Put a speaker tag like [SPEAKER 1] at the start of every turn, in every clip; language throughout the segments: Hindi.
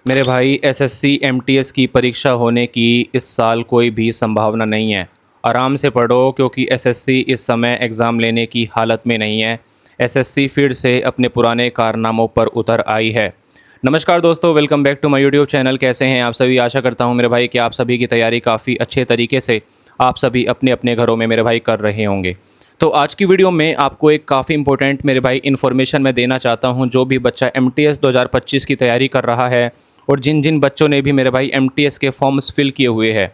[SPEAKER 1] मेरे भाई एसएससी एमटीएस की परीक्षा होने की इस साल कोई भी संभावना नहीं है। आराम से पढ़ो क्योंकि एसएससी इस समय एग्ज़ाम लेने की हालत में नहीं है। एसएससी फिर से अपने पुराने कारनामों पर उतर आई है। नमस्कार दोस्तों, welcome back to my YouTube channel. कैसे हैं आप सभी? आशा करता हूं मेरे भाई कि आप सभी की तैयारी काफ़ी अच्छे तरीके से आप सभी अपने अपने घरों में मेरे भाई कर रहे होंगे। तो आज की वीडियो में आपको एक काफ़ी इंपॉर्टेंट मेरे भाई इन्फॉर्मेशन मैं देना चाहता हूं। जो भी बच्चा एमटीएस 2025 की तैयारी कर रहा है और जिन जिन बच्चों ने भी मेरे भाई एमटीएस के फॉर्म्स फिल किए हुए हैं,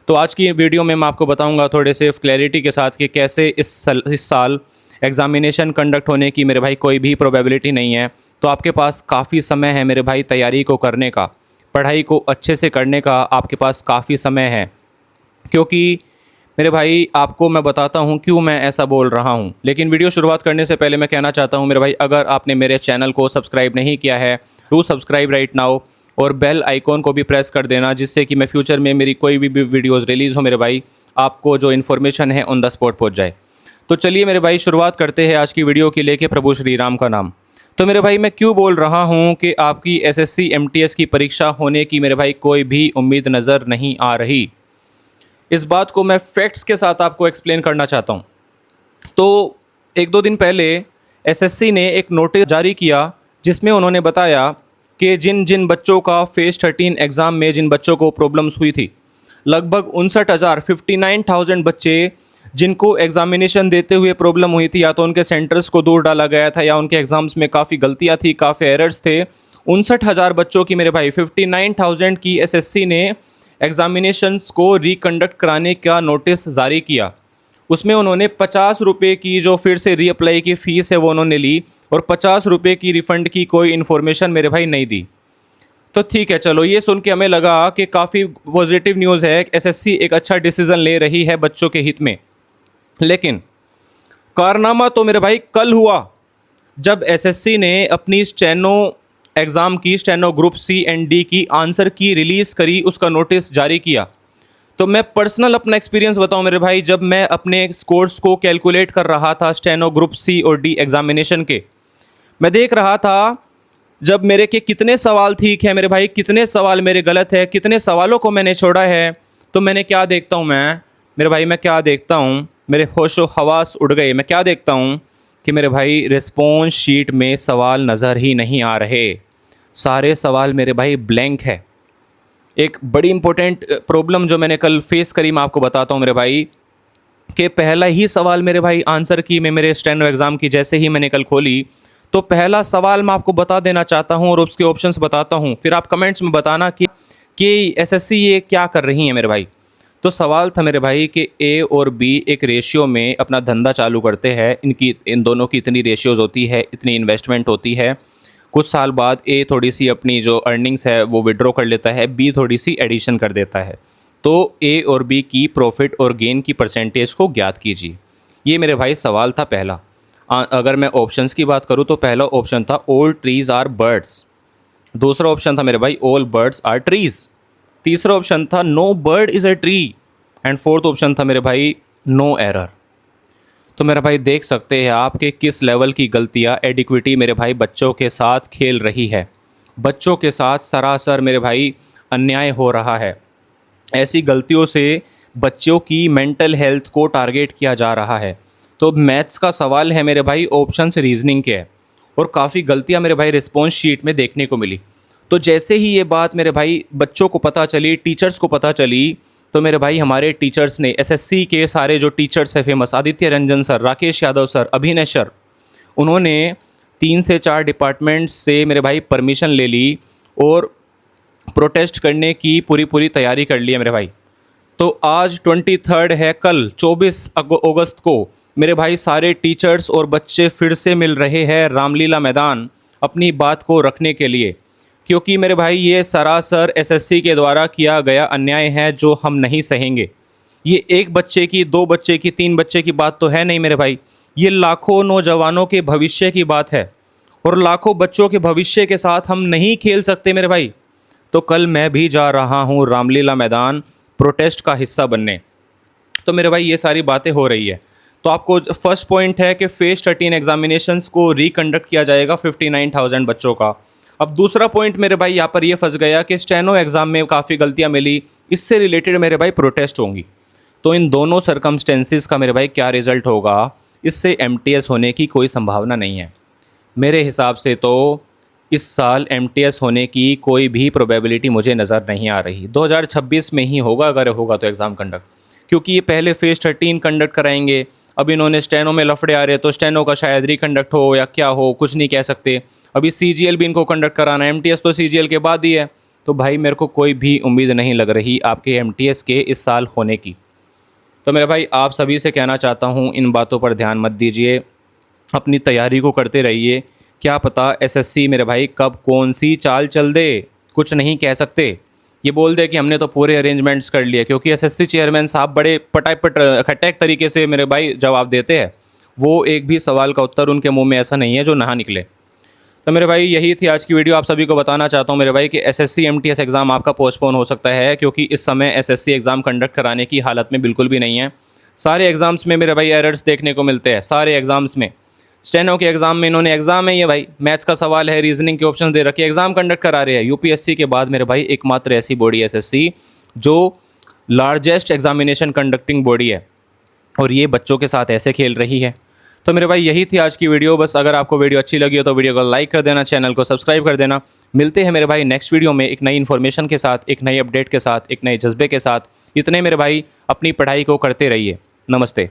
[SPEAKER 1] तो आज की वीडियो में मैं आपको बताऊंगा थोड़े से क्लैरिटी के साथ कि कैसे इस साल एग्ज़ामिनेशन कंडक्ट होने की मेरे भाई कोई भी प्रोबेबिलिटी नहीं है। तो आपके पास काफ़ी समय है मेरे भाई तैयारी को करने का, पढ़ाई को अच्छे से करने का आपके पास काफ़ी समय है। क्योंकि मेरे भाई आपको मैं बताता हूँ क्यों मैं ऐसा बोल रहा हूँ। लेकिन वीडियो शुरुआत करने से पहले मैं कहना चाहता हूँ मेरे भाई, अगर आपने मेरे चैनल को सब्सक्राइब नहीं किया है डू सब्सक्राइब राइट नाउ और बेल आइकॉन को भी प्रेस कर देना, जिससे कि मैं फ्यूचर में मेरी कोई भी वीडियोज़ रिलीज़ हो मेरे भाई आपको जो इन्फॉर्मेशन है ऑन द स्पॉट पहुँच जाए। तो चलिए मेरे भाई शुरुआत करते हैं आज की वीडियो की लेके प्रभु श्री राम का नाम। तो मेरे भाई मैं क्यों बोल रहा हूँ कि आपकी एसएससी एमटीएस की परीक्षा होने की मेरे भाई कोई भी उम्मीद नज़र नहीं आ रही, इस बात को मैं फैक्ट्स के साथ आपको एक्सप्लेन करना चाहता हूँ। तो एक दो दिन पहले एसएससी ने एक नोटिस जारी किया जिसमें उन्होंने बताया कि जिन जिन बच्चों का फेज़ 13 एग्ज़ाम में जिन बच्चों को प्रॉब्लम्स हुई थी, लगभग 59,000 बच्चे जिनको एग्ज़ामिनेशन देते हुए प्रॉब्लम हुई थी, या तो उनके सेंटर्स को दूर डाला गया था या उनके एग्ज़ाम्स में काफ़ी गलतियाँ थी, काफ़ी एरर्स थे। 59,000 बच्चों की मेरे भाई 59,000 की एसएससी ने एग्ज़ामिनेशंस को रिकंडक्ट कराने का नोटिस जारी किया। उसमें उन्होंने 50 रुपये की जो फिर से रीअप्लाई की फ़ीस है वो उन्होंने ली और 50 रुपये की रिफ़ंड की कोई इन्फॉर्मेशन मेरे भाई नहीं दी। तो ठीक है, चलो ये सुन के हमें लगा कि काफ़ी पॉजिटिव न्यूज़ है, एसएससी एक अच्छा डिसीज़न ले रही है बच्चों के हित में। लेकिन कारनामा तो मेरे भाई कल हुआ, जब एसएससी ने अपनी स्टेनो एग्ज़ाम की, steno group C and D की आंसर की रिलीज़ करी, उसका नोटिस जारी किया। तो मैं पर्सनल अपना एक्सपीरियंस बताऊं मेरे भाई, जब मैं अपने स्कोर्स को कैलकुलेट कर रहा था स्टेनो ग्रुप सी और डी एग्ज़ामिनेशन के, मैं देख रहा था जब मेरे के कितने सवाल ठीक है मेरे भाई, कितने सवाल मेरे गलत है, कितने सवालों को मैंने छोड़ा है। तो मैंने क्या देखता हूँ मैं मेरे भाई, मैं क्या देखता हूँ, मेरे होशो हवास उड़ गए। मैं क्या देखता हूँ कि मेरे भाई रिस्पॉन्स शीट में सवाल नज़र ही नहीं आ रहे, सारे सवाल मेरे भाई ब्लैंक है। एक बड़ी इंपॉर्टेंट प्रॉब्लम जो मैंने कल फेस करी मैं आपको बताता हूँ मेरे भाई, कि पहला ही सवाल मेरे भाई आंसर की में मेरे स्टेनो एग्ज़ाम की जैसे ही मैंने कल खोली, तो पहला सवाल मैं आपको बता देना चाहता हूँ और उसके ऑप्शंस बताता हूँ, फिर आप कमेंट्स में बताना कि एसएससी ये क्या कर रही है मेरे भाई। तो सवाल था मेरे भाई कि ए और बी एक रेशियो में अपना धंधा चालू करते हैं, इन दोनों की इतनी रेशियोज़ होती है, इतनी इन्वेस्टमेंट होती है। कुछ साल बाद ए थोड़ी सी अपनी जो अर्निंग्स है वो विड्रॉ कर लेता है, बी थोड़ी सी एडिशन कर देता है। तो ए और बी की प्रॉफिट और गेन की परसेंटेज को ज्ञात कीजिए। ये मेरे भाई सवाल था पहला। अगर मैं ऑप्शंस की बात करूँ तो पहला ऑप्शन था ऑल ट्रीज़ आर बर्ड्स, दूसरा ऑप्शन था मेरे भाई ऑल बर्ड्स आर ट्रीज़, तीसरा ऑप्शन था no bird is a tree, and fourth option था मेरे भाई नो एरर। तो मेरे भाई देख सकते हैं आप कि किस लेवल की गलतियां एडिक्विटी मेरे भाई बच्चों के साथ खेल रही है। बच्चों के साथ सरासर मेरे भाई अन्याय हो रहा है। ऐसी गलतियों से बच्चों की मेंटल हेल्थ को टारगेट किया जा रहा है। तो मैथ्स का सवाल है मेरे भाई, ऑप्शन से रीजनिंग के है, और काफ़ी गलतियां मेरे भाई रिस्पॉन्स शीट में देखने को मिली। तो जैसे ही ये बात मेरे भाई बच्चों को पता चली, टीचर्स को पता चली, तो मेरे भाई हमारे टीचर्स ने, एसएससी के सारे जो टीचर्स हैं famous, Aditya Ranjan sir, Rakesh Yadav sir, अभिनय सर, उन्होंने 3 से 4 डिपार्टमेंट्स से मेरे भाई परमिशन ले ली और प्रोटेस्ट करने की पूरी तैयारी कर ली है मेरे भाई। तो आज 23 है, कल 24 अगस्त को मेरे भाई सारे टीचर्स और बच्चे फिर से मिल रहे हैं रामलीला मैदान अपनी बात को रखने के लिए, क्योंकि मेरे भाई ये सरासर एसएससी के द्वारा किया गया अन्याय है जो हम नहीं सहेंगे। ये एक बच्चे की, 2 बच्चे की, 3 बच्चे की बात तो है नहीं मेरे भाई, ये लाखों नौजवानों के भविष्य की बात है, और लाखों बच्चों के भविष्य के साथ हम नहीं खेल सकते मेरे भाई। तो कल मैं भी जा रहा हूँ रामलीला मैदान प्रोटेस्ट का हिस्सा बनने। तो मेरे भाई ये सारी बातें हो रही है। तो आपको फर्स्ट पॉइंट है कि फेज़ 13 एग्जामिनेशंस को रिकंडक्ट किया जाएगा 59,000 बच्चों का। अब दूसरा पॉइंट मेरे भाई यहाँ पर ये फंस गया कि स्टेनो एग्ज़ाम में काफ़ी गलतियाँ मिली, इससे रिलेटेड मेरे भाई प्रोटेस्ट होंगी। तो इन दोनों सर्कमस्टेंसेस का मेरे भाई क्या रिज़ल्ट होगा, इससे एमटीएस होने की कोई संभावना नहीं है। मेरे हिसाब से तो इस साल एमटीएस होने की कोई भी प्रोबेबिलिटी मुझे नज़र नहीं आ रही। 2026 में ही होगा, अगर होगा तो एग्ज़ाम कंडक्ट, क्योंकि ये पहले फेज़ 13 कंडक्ट कराएंगे। अब इन्होंने स्टेनो में लफड़े आ रहे, तो स्टेनो का शायद रिकंडक्ट हो या क्या हो, कुछ नहीं कह सकते। अभी सीजीएल भी इनको कंडक्ट कराना है, एमटीएस तो सीजीएल के बाद ही है। तो भाई मेरे को कोई भी उम्मीद नहीं लग रही आपके एमटीएस के इस साल होने की। तो मेरे भाई आप सभी से कहना चाहता हूँ, इन बातों पर ध्यान मत दीजिए, अपनी तैयारी को करते रहिए। क्या पता एसएससी मेरे भाई कब कौन सी चाल चल दे, कुछ नहीं कह सकते। ये बोल दे कि हमने तो पूरे अरेंजमेंट्स कर लिए, क्योंकि एसएससी चेयरमैन साहब बड़े खटैक तरीके से मेरे भाई जवाब देते हैं। वो एक भी सवाल का उत्तर उनके मुंह में ऐसा नहीं है जो नहा निकले। तो मेरे भाई यही थी आज की वीडियो। आप सभी को बताना चाहता हूँ मेरे भाई कि एसएससी एमटीएस एग्ज़ाम आपका पोस्टपोन हो सकता है, क्योंकि इस समय एसएससी एग्ज़ाम कंडक्ट कराने की हालत में बिल्कुल भी नहीं है। सारे एग्ज़ाम्स में मेरे भाई एरर्स देखने को मिलते हैं, सारे एग्ज़ाम्स में। स्टेनो के एग्ज़ाम में इन्होंने एग्ज़ाम है ये भाई, मैथ्स का सवाल है, रीजनिंग के ऑप्शन दे रखे, एग्ज़ाम कंडक्ट करा रहे हैं। यूपीएससी के बाद मेरे भाई एकमात्र ऐसी बॉडी एसएससी जो लार्जेस्ट एग्जामिनेशन कंडक्टिंग बॉडी है, और ये बच्चों के साथ ऐसे खेल रही है। तो मेरे भाई यही थी आज की वीडियो। बस अगर आपको वीडियो अच्छी लगी हो तो वीडियो को लाइक कर देना, चैनल को सब्सक्राइब कर देना। मिलते हैं मेरे भाई नेक्स्ट वीडियो में एक नई इन्फॉर्मेशन के साथ, एक नई अपडेट के साथ, एक नए जज्बे के साथ। इतने मेरे भाई अपनी पढ़ाई को करते रहिए। नमस्ते।